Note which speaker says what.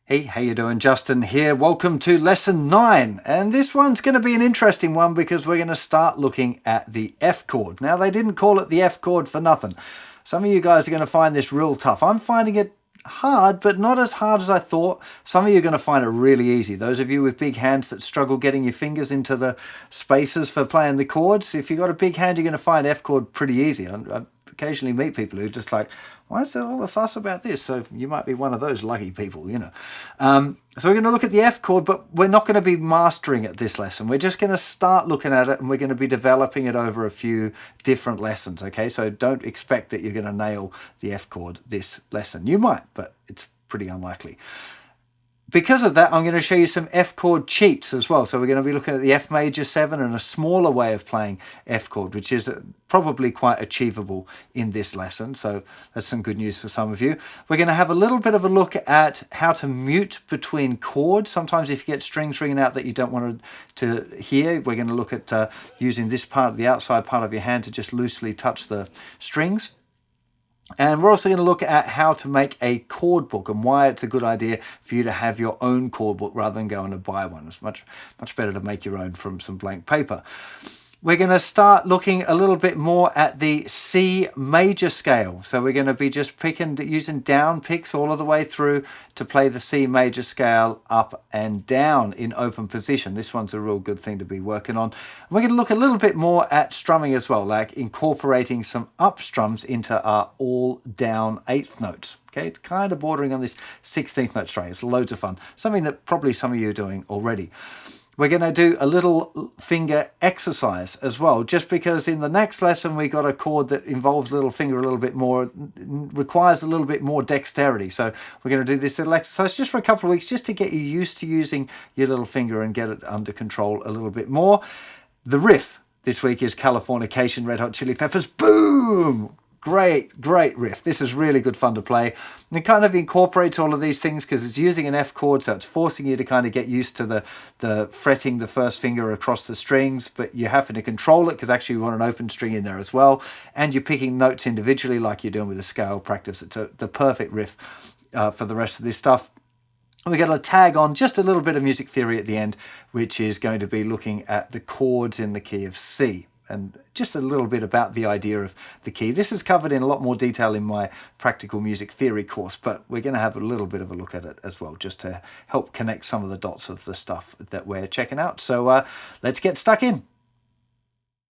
Speaker 1: Hey, how you doing? Justin here. Welcome to lesson 9. And this one's going to be an interesting one because we're going to start looking at the F chord. Now, they didn't call it the F chord for nothing. Some of you guys are going to find this real tough. I'm finding it hard, but not as hard as I thought. Some of you are going to find it really easy. Those of you with big hands that struggle getting your fingers into the spaces for playing the chords, if you've got a big hand, you're going to find F chord pretty easy. I occasionally meet people who are just like, why is there all the fuss about this? So you might be one of those lucky people, you know. So we're going to look at the F chord, but we're not going to be mastering it this lesson. We're just going to start looking at it and we're going to be developing it over a few different lessons, okay? So don't expect that you're going to nail the F chord this lesson. You might, but it's pretty unlikely. Because of that, I'm going to show you some F chord cheats as well. So we're going to be looking at the F major 7 and a smaller way of playing F chord, which is probably quite achievable in this lesson. So that's some good news for some of you. We're going to have a little bit of a look at how to mute between chords. Sometimes if you get strings ringing out that you don't want to hear, we're going to look at using this part, the outside part of your hand, to just loosely touch the strings. And we're also going to look at how to make a chord book and why it's a good idea for you to have your own chord book rather than going to buy one. It's much better to make your own from some blank paper. We're going to start looking a little bit more at the C major scale. So we're going to be just using down picks all of the way through to play the C major scale up and down in open position. This one's a real good thing to be working on. We're going to look a little bit more at strumming as well, like incorporating some up strums into our all down 8th notes. Okay, it's kind of bordering on this 16th note string. It's loads of fun. Something that probably some of you are doing already. We're going to do a little finger exercise as well, just because in the next lesson we got a chord that involves little finger a little bit more, requires a little bit more dexterity. So we're going to do this little exercise just for a couple of weeks, just to get you used to using your little finger and get it under control a little bit more. The riff this week is Californication, Red Hot Chili Peppers. Boom! Great riff. This is really good fun to play. And it kind of incorporates all of these things because it's using an F chord, so it's forcing you to kind of get used to the fretting the first finger across the strings, but you're having to control it because actually you want an open string in there as well. And you're picking notes individually like you're doing with a scale practice. It's the perfect riff for the rest of this stuff. We're going to tag on just a little bit of music theory at the end, which is going to be looking at the chords in the key of C. And just a little bit about the idea of the key. This is covered in a lot more detail in my practical music theory course, but we're going to have a little bit of a look at it as well, just to help connect some of the dots of the stuff that we're checking out. So let's get stuck in.